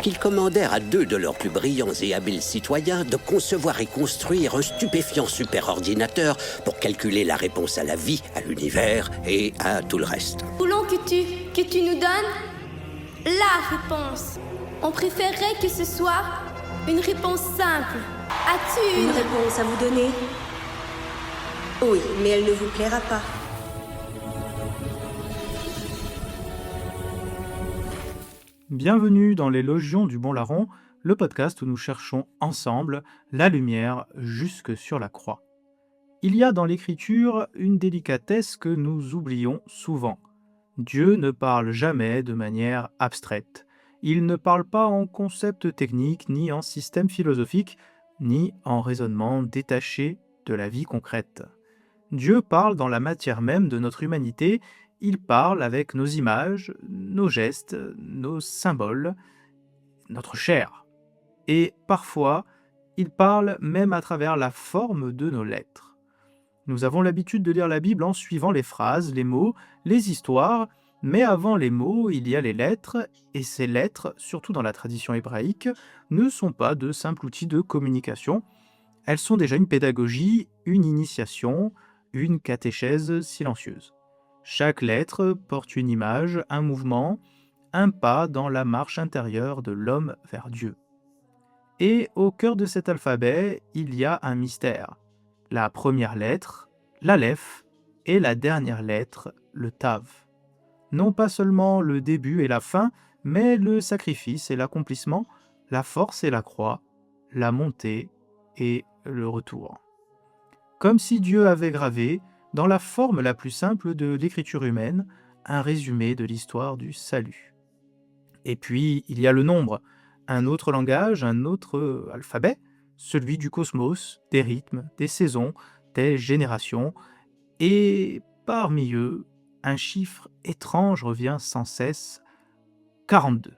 qu'ils commandèrent à 2 de leurs plus brillants et habiles citoyens de concevoir et construire un stupéfiant superordinateur pour calculer la réponse à la vie, à l'univers et à tout le reste. Nous voulons que tu nous donnes la réponse. On préférerait que ce soit une réponse simple. As-tu Une réponse à vous donner? Oui, mais elle ne vous plaira pas. Bienvenue dans les Logions du Bon Larron, le podcast où nous cherchons ensemble la lumière jusque sur la croix. Il y a dans l'écriture une délicatesse que nous oublions souvent. Dieu ne parle jamais de manière abstraite. Il ne parle pas en concepts techniques, ni en système philosophique, ni en raisonnement détaché de la vie concrète. Dieu parle dans la matière même de notre humanité. Il parle avec nos images, nos gestes, nos symboles, notre chair. Et parfois, il parle même à travers la forme de nos lettres. Nous avons l'habitude de lire la Bible en suivant les phrases, les mots, les histoires, mais avant les mots, il y a les lettres, et ces lettres, surtout dans la tradition hébraïque, ne sont pas de simples outils de communication. Elles sont déjà une pédagogie, une initiation, une catéchèse silencieuse. Chaque lettre porte une image, un mouvement, un pas dans la marche intérieure de l'homme vers Dieu. Et au cœur de cet alphabet, il y a un mystère. La première lettre, l'Aleph, et la dernière lettre, le Tav. Non pas seulement le début et la fin, mais le sacrifice et l'accomplissement, la force et la croix, la montée et le retour. Comme si Dieu avait gravé, dans la forme la plus simple de l'écriture humaine, un résumé de l'histoire du salut. Et puis, il y a le nombre, un autre langage, un autre alphabet, celui du cosmos, des rythmes, des saisons, des générations, et parmi eux, un chiffre étrange revient sans cesse, 42.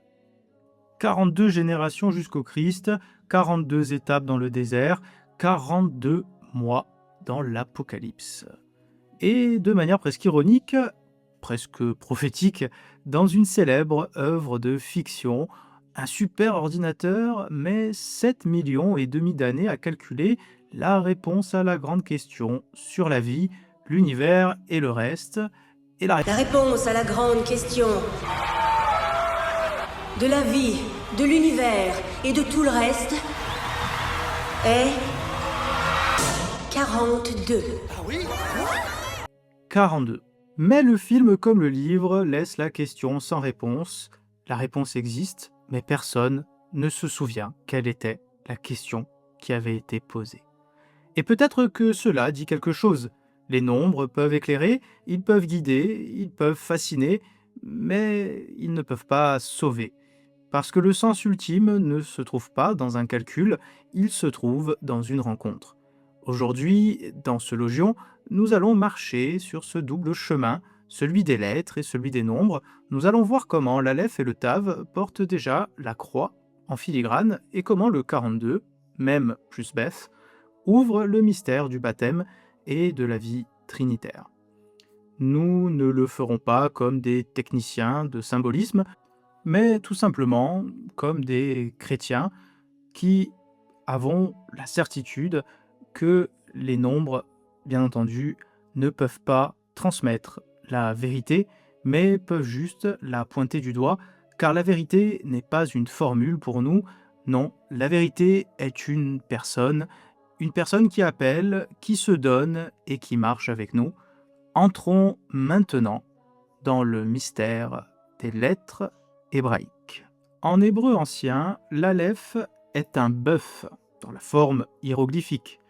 42 générations jusqu'au Christ, 42 étapes dans le désert, 42 mois dans l'Apocalypse. Et de manière presque ironique, presque prophétique, dans une célèbre œuvre de fiction, un super ordinateur met 7 millions et demi d'années à calculer la réponse à la grande question sur la vie, l'univers et le reste. Et La réponse à la grande question de la vie, de l'univers et de tout le reste est 42. 42. Mais le film comme le livre laisse la question sans réponse. La réponse existe, mais personne ne se souvient quelle était la question qui avait été posée. Et peut-être que cela dit quelque chose. Les nombres peuvent éclairer, ils peuvent guider, ils peuvent fasciner, mais ils ne peuvent pas sauver. Parce que le sens ultime ne se trouve pas dans un calcul, il se trouve dans une rencontre. Aujourd'hui, dans ce Logion, nous allons marcher sur ce double chemin, celui des lettres et celui des nombres. Nous allons voir comment l'Aleph et le Tav portent déjà la croix en filigrane et comment le 42, même plus Beth, ouvre le mystère du baptême et de la vie trinitaire. Nous ne le ferons pas comme des techniciens de symbolisme, mais tout simplement comme des chrétiens qui avons la certitude que les nombres, bien entendu, ne peuvent pas transmettre la vérité, mais peuvent juste la pointer du doigt, car la vérité n'est pas une formule pour nous, non, la vérité est une personne qui appelle, qui se donne et qui marche avec nous. Entrons maintenant dans le mystère des lettres hébraïques. En hébreu ancien, l'Aleph est un bœuf dans la forme hiéroglyphique.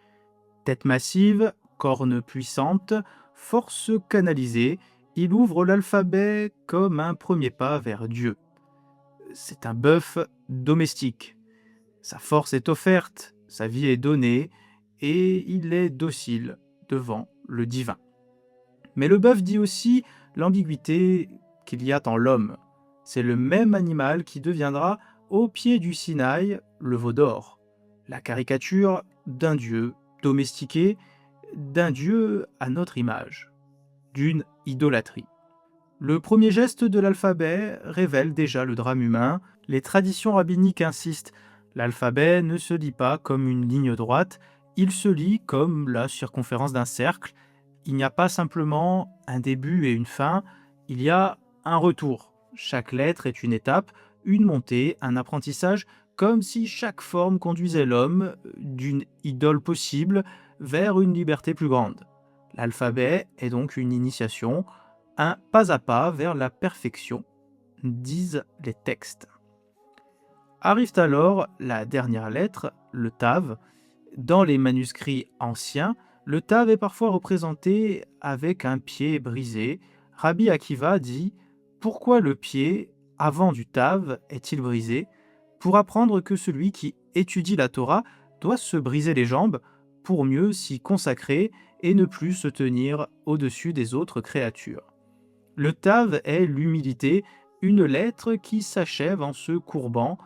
Tête massive, corne puissante, force canalisée, il ouvre l'alphabet comme un premier pas vers Dieu. C'est un bœuf domestique. Sa force est offerte, sa vie est donnée, et il est docile devant le divin. Mais le bœuf dit aussi l'ambiguïté qu'il y a en l'homme. C'est le même animal qui deviendra, au pied du Sinaï, le veau d'or, la caricature d'un dieu domestiqué, d'un dieu à notre image, d'une idolâtrie. Le premier geste de l'alphabet révèle déjà le drame humain. Les traditions rabbiniques insistent. L'alphabet ne se lit pas comme une ligne droite, il se lit comme la circonférence d'un cercle. Il n'y a pas simplement un début et une fin, il y a un retour. Chaque lettre est une étape, une montée, un apprentissage, comme si chaque forme conduisait l'homme d'une idole possible vers une liberté plus grande. L'alphabet est donc une initiation, un pas à pas vers la perfection, disent les textes. Arrive alors la dernière lettre, le tav. Dans les manuscrits anciens, le tav est parfois représenté avec un pied brisé. Rabbi Akiva dit « Pourquoi le pied, avant du tav, est-il brisé ?» Pour apprendre que celui qui étudie la Torah doit se briser les jambes pour mieux s'y consacrer et ne plus se tenir au-dessus des autres créatures. Le tav est l'humilité, une lettre qui s'achève en se courbant,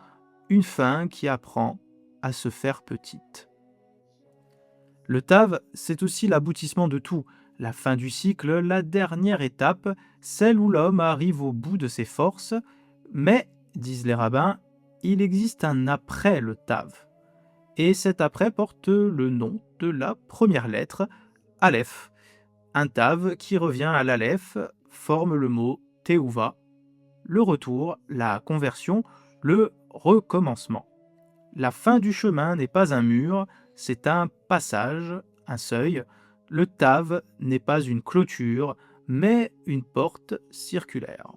une fin qui apprend à se faire petite. Le tav, c'est aussi l'aboutissement de tout, la fin du cycle, la dernière étape, celle où l'homme arrive au bout de ses forces, mais, disent les rabbins, il existe un après le tav. Et cet après porte le nom de la première lettre, Aleph. Un tav qui revient à l'Aleph forme le mot Teuva, le retour, la conversion, le recommencement. La fin du chemin n'est pas un mur, c'est un passage, un seuil. Le tav n'est pas une clôture, mais une porte circulaire.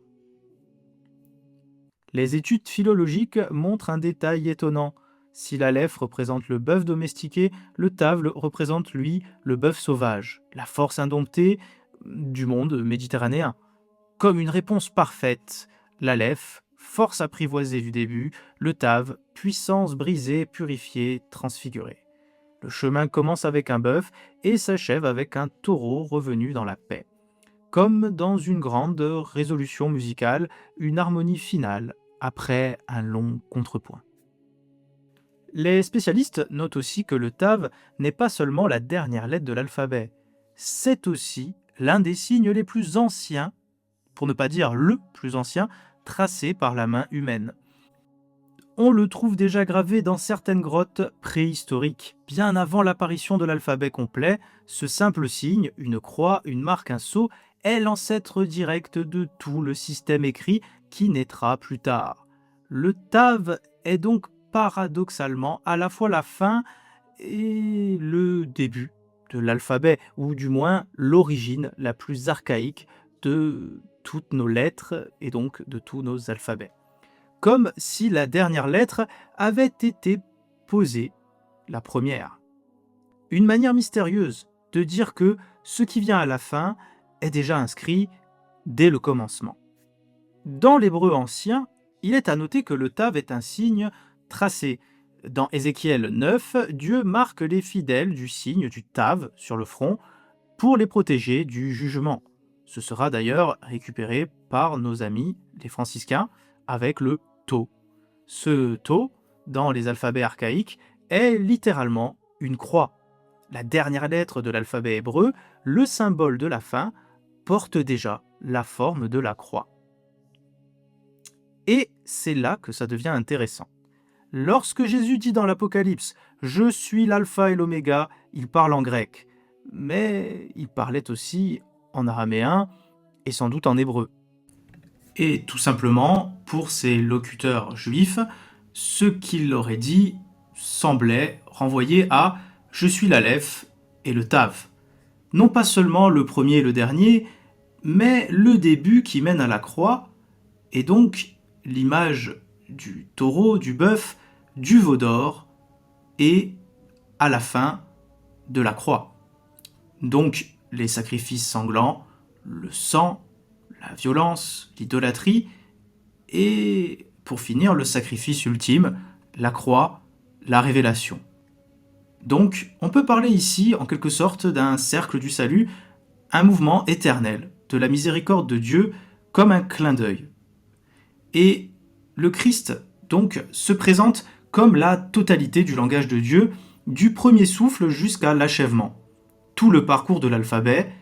Les études philologiques montrent un détail étonnant. Si l'Aleph représente le bœuf domestiqué, le tav représente, lui, le bœuf sauvage, la force indomptée du monde méditerranéen. Comme une réponse parfaite, l'Aleph, force apprivoisée du début, le tav, puissance brisée, purifiée, transfigurée. Le chemin commence avec un bœuf et s'achève avec un taureau revenu dans la paix. Comme dans une grande résolution musicale, une harmonie finale après un long contrepoint. Les spécialistes notent aussi que le tav n'est pas seulement la dernière lettre de l'alphabet, c'est aussi l'un des signes les plus anciens, pour ne pas dire le plus ancien, tracé par la main humaine. On le trouve déjà gravé dans certaines grottes préhistoriques. Bien avant l'apparition de l'alphabet complet, ce simple signe, une croix, une marque, un sceau, est l'ancêtre direct de tout le système écrit qui naîtra plus tard. Le tav est donc paradoxalement à la fois la fin et le début de l'alphabet, ou du moins l'origine la plus archaïque de toutes nos lettres et donc de tous nos alphabets. Comme si la dernière lettre avait été posée, la première. Une manière mystérieuse de dire que ce qui vient à la fin est déjà inscrit dès le commencement. Dans l'hébreu ancien, il est à noter que le tav est un signe tracé. Dans Ézéchiel 9, Dieu marque les fidèles du signe du tav sur le front pour les protéger du jugement. Ce sera d'ailleurs récupéré par nos amis, les franciscains, avec le tau. Ce tau, dans les alphabets archaïques, est littéralement une croix. La dernière lettre de l'alphabet hébreu, le symbole de la fin, porte déjà la forme de la croix. Et c'est là que ça devient intéressant. Lorsque Jésus dit dans l'Apocalypse « Je suis l'alpha et l'oméga », il parle en grec, mais il parlait aussi en araméen et sans doute en hébreu. Et tout simplement, pour ces locuteurs juifs, ce qu'il aurait dit semblait renvoyer à « Je suis l'Aleph et le Tav ». Non pas seulement le premier et le dernier, mais le début qui mène à la croix, et donc l'image du taureau, du bœuf, du veau d'or, et à la fin de la croix. Donc les sacrifices sanglants, le sang, la violence, l'idolâtrie, et pour finir le sacrifice ultime, la croix, la révélation. Donc on peut parler ici en quelque sorte d'un cercle du salut, un mouvement éternel de la miséricorde de Dieu comme un clin d'œil. Et le Christ donc se présente comme la totalité du langage de Dieu, du premier souffle jusqu'à l'achèvement. Tout le parcours de l'alphabet,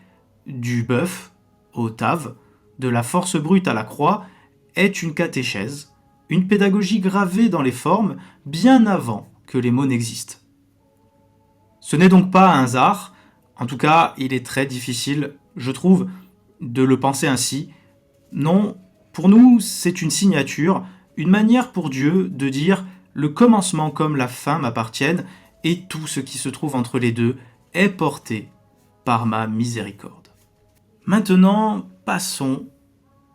du bœuf au tav, de la force brute à la croix, est une catéchèse, une pédagogie gravée dans les formes bien avant que les mots n'existent. Ce n'est donc pas un hasard, en tout cas il est très difficile, je trouve, de le penser ainsi. Non, pour nous c'est une signature, une manière pour Dieu de dire le commencement comme la fin m'appartiennent et tout ce qui se trouve entre les deux est porté par ma miséricorde. Maintenant, passons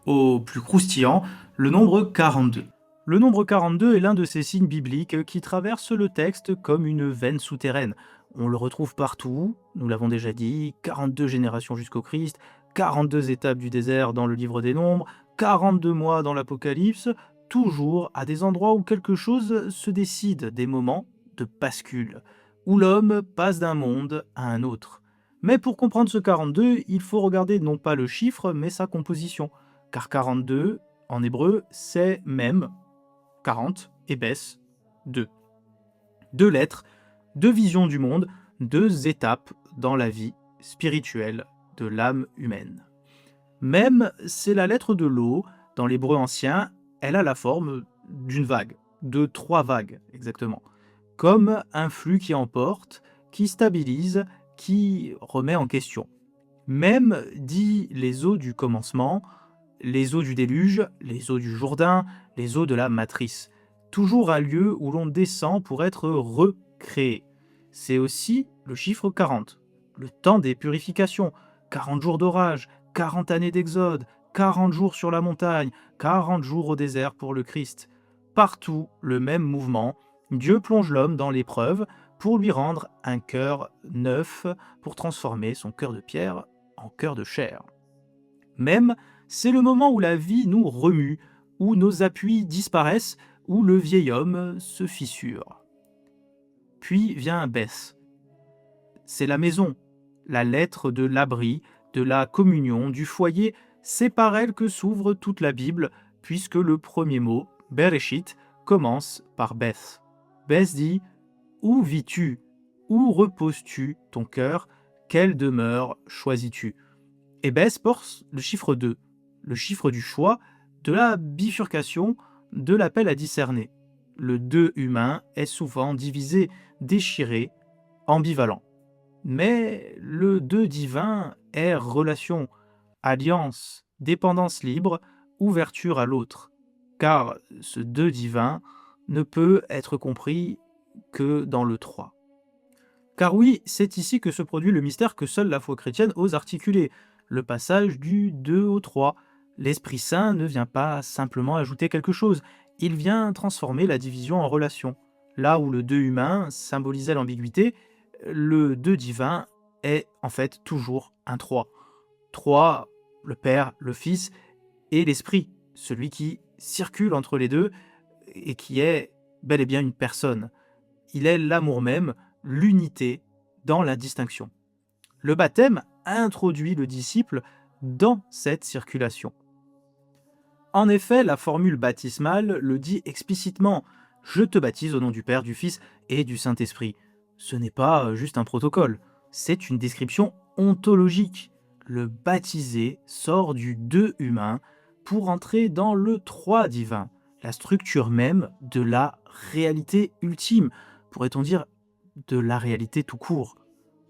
au plus croustillant, le nombre 42. Le nombre 42 est l'un de ces signes bibliques qui traversent le texte comme une veine souterraine. On le retrouve partout, nous l'avons déjà dit, 42 générations jusqu'au Christ, 42 étapes du désert dans le livre des Nombres, 42 mois dans l'Apocalypse, toujours à des endroits où quelque chose se décide, des moments de bascule, où l'homme passe d'un monde à un autre. Mais pour comprendre ce 42, il faut regarder non pas le chiffre, mais sa composition. Car 42, en hébreu, c'est même 40 et baisse 2. 2 lettres, 2 visions du monde, 2 étapes dans la vie spirituelle de l'âme humaine. Même, c'est la lettre de l'eau. Dans l'hébreu ancien, elle a la forme d'une vague, de 3 vagues exactement. Comme un flux qui emporte, qui stabilise, qui remet en question. Même dit les eaux du commencement, les eaux du déluge, les eaux du Jourdain, les eaux de la matrice. Toujours un lieu où l'on descend pour être recréé. C'est aussi le chiffre 40, le temps des purifications, 40 jours d'orage, 40 années d'exode, 40 jours sur la montagne, 40 jours au désert pour le Christ. Partout, le même mouvement, Dieu plonge l'homme dans l'épreuve pour lui rendre un cœur neuf, pour transformer son cœur de pierre en cœur de chair. Même, c'est le moment où la vie nous remue, où nos appuis disparaissent, où le vieil homme se fissure. Puis vient un Beth. C'est la maison, la lettre de l'abri, de la communion, du foyer. C'est par elle que s'ouvre toute la Bible, puisque le premier mot, Bereshit, commence par Beth. Beth dit « Où vis-tu? Où reposes-tu ton cœur? Quelle demeure choisis-tu » Et Beth porte le chiffre 2, le chiffre du choix, de la bifurcation, de l'appel à discerner. Le 2 humain est souvent divisé, déchiré, ambivalent. Mais le 2 divin est relation, alliance, dépendance libre, ouverture à l'autre. Car ce 2 divin ne peut être compris que dans le 3. Car oui, c'est ici que se produit le mystère que seule la foi chrétienne ose articuler, le passage du 2 au 3. L'Esprit Saint ne vient pas simplement ajouter quelque chose, il vient transformer la division en relation. Là où le 2 humain symbolisait l'ambiguïté, le 2 divin est en fait toujours un 3. 3, le Père, le Fils et l'Esprit, celui qui circule entre les deux et qui est bel et bien une personne. Il est l'amour même, l'unité dans la distinction. Le baptême introduit le disciple dans cette circulation. En effet, la formule baptismale le dit explicitement « Je te baptise au nom du Père, du Fils et du Saint-Esprit ». Ce n'est pas juste un protocole, c'est une description ontologique. Le baptisé sort du 2 humain pour entrer dans le 3 divin, la structure même de la réalité ultime, pourrait-on dire de la réalité tout court.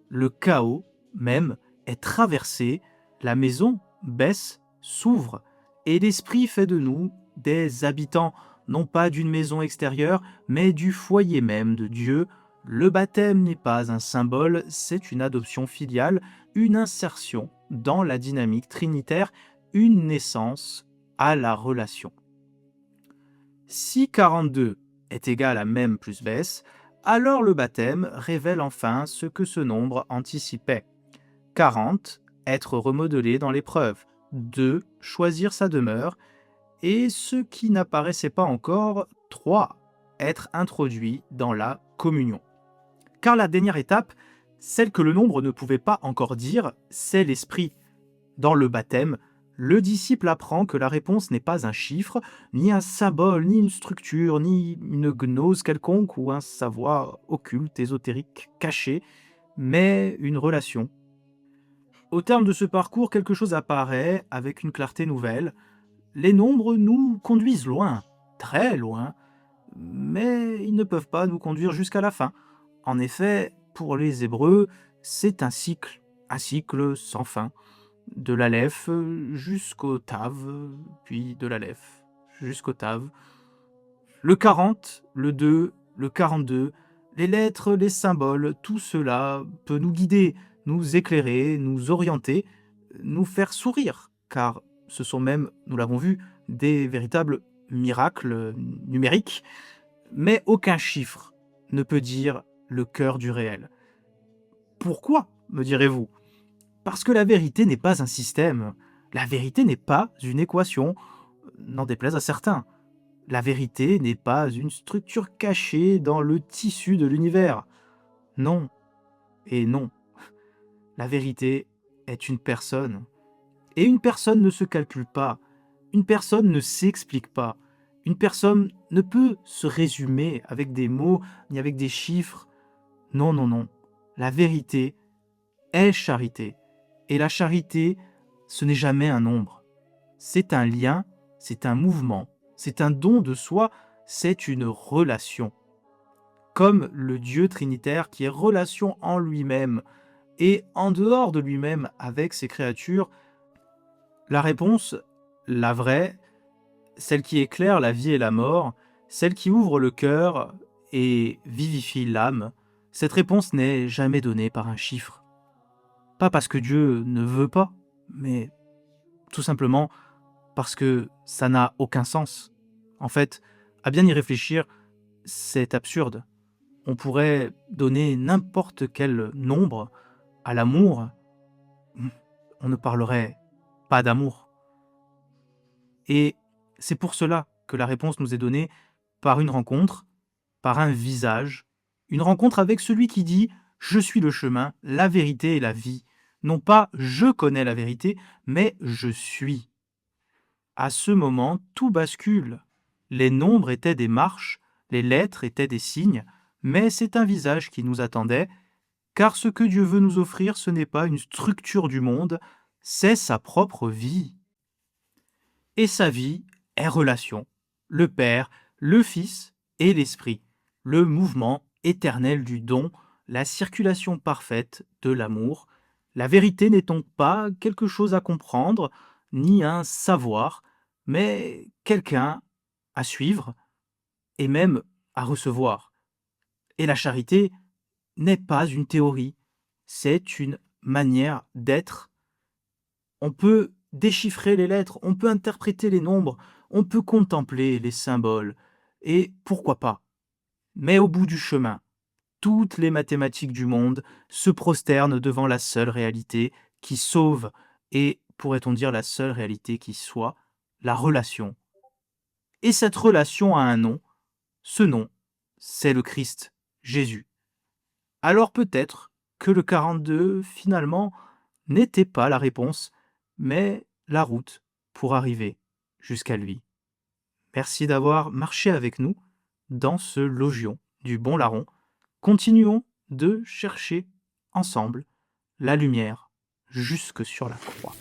Le chaos même est traversé, la maison baisse, s'ouvre, et l'Esprit fait de nous des habitants, non pas d'une maison extérieure, mais du foyer même de Dieu. Le baptême n'est pas un symbole, c'est une adoption filiale, une insertion dans la dynamique trinitaire, une naissance à la relation. Si 42 est égal à même plus baisse, alors le baptême révèle enfin ce que ce nombre anticipait. 40, être remodelé dans l'épreuve. 2, choisir sa demeure. Et ce qui n'apparaissait pas encore, 3, être introduit dans la communion. Car la dernière étape, celle que le nombre ne pouvait pas encore dire, c'est l'esprit. Dans le baptême, le disciple apprend que la réponse n'est pas un chiffre, ni un symbole, ni une structure, ni une gnose quelconque ou un savoir occulte, ésotérique, caché, mais une relation. Au terme de ce parcours, quelque chose apparaît avec une clarté nouvelle. Les nombres nous conduisent loin, très loin, mais ils ne peuvent pas nous conduire jusqu'à la fin. En effet, pour les Hébreux, c'est un cycle sans fin, de l'Aleph jusqu'au Tav, puis de l'Aleph jusqu'au Tav. Le 40, le 2, le 42, les lettres, les symboles, tout cela peut nous guider, nous éclairer, nous orienter, nous faire sourire, car ce sont même, nous l'avons vu, des véritables miracles numériques, mais aucun chiffre ne peut dire le cœur du réel. Pourquoi, me direz-vous? Parce que la vérité n'est pas un système, la vérité n'est pas une équation, n'en déplaise à certains. La vérité n'est pas une structure cachée dans le tissu de l'univers. Non et non. La vérité est une personne. Et une personne ne se calcule pas. Une personne ne s'explique pas. Une personne ne peut se résumer avec des mots ni avec des chiffres. Non, non, non. La vérité est charité. Et la charité, ce n'est jamais un nombre. C'est un lien, c'est un mouvement, c'est un don de soi, c'est une relation. Comme le Dieu trinitaire qui est relation en lui-même et en dehors de lui-même avec ses créatures, la réponse, la vraie, celle qui éclaire la vie et la mort, celle qui ouvre le cœur et vivifie l'âme, cette réponse n'est jamais donnée par un chiffre. Pas parce que Dieu ne veut pas, mais tout simplement parce que ça n'a aucun sens. En fait, à bien y réfléchir, c'est absurde. On pourrait donner n'importe quel nombre à l'amour, on ne parlerait pas d'amour. Et c'est pour cela que la réponse nous est donnée par une rencontre, par un visage, une rencontre avec celui qui dit « Je suis le chemin, la vérité et la vie ». Non pas « Je connais la vérité », mais « Je suis ». À ce moment, tout bascule. Les nombres étaient des marches, les lettres étaient des signes, mais c'est un visage qui nous attendait, car ce que Dieu veut nous offrir, ce n'est pas une structure du monde, c'est sa propre vie. Et sa vie est relation, le Père, le Fils et l'Esprit, le mouvement éternel du don, la circulation parfaite de l'amour. La vérité n'est donc pas quelque chose à comprendre, ni un savoir, mais quelqu'un à suivre et même à recevoir. Et la charité n'est pas une théorie, c'est une manière d'être. On peut déchiffrer les lettres, on peut interpréter les nombres, on peut contempler les symboles, et pourquoi pas. Mais au bout du chemin, toutes les mathématiques du monde se prosternent devant la seule réalité qui sauve, et pourrait-on dire la seule réalité qui soit, la relation. Et cette relation a un nom, ce nom, c'est le Christ, Jésus. Alors peut-être que le 42, finalement, n'était pas la réponse, mais la route pour arriver jusqu'à lui. Merci d'avoir marché avec nous dans ce logion du Bon Larron. Continuons de chercher ensemble la lumière jusque sur la croix.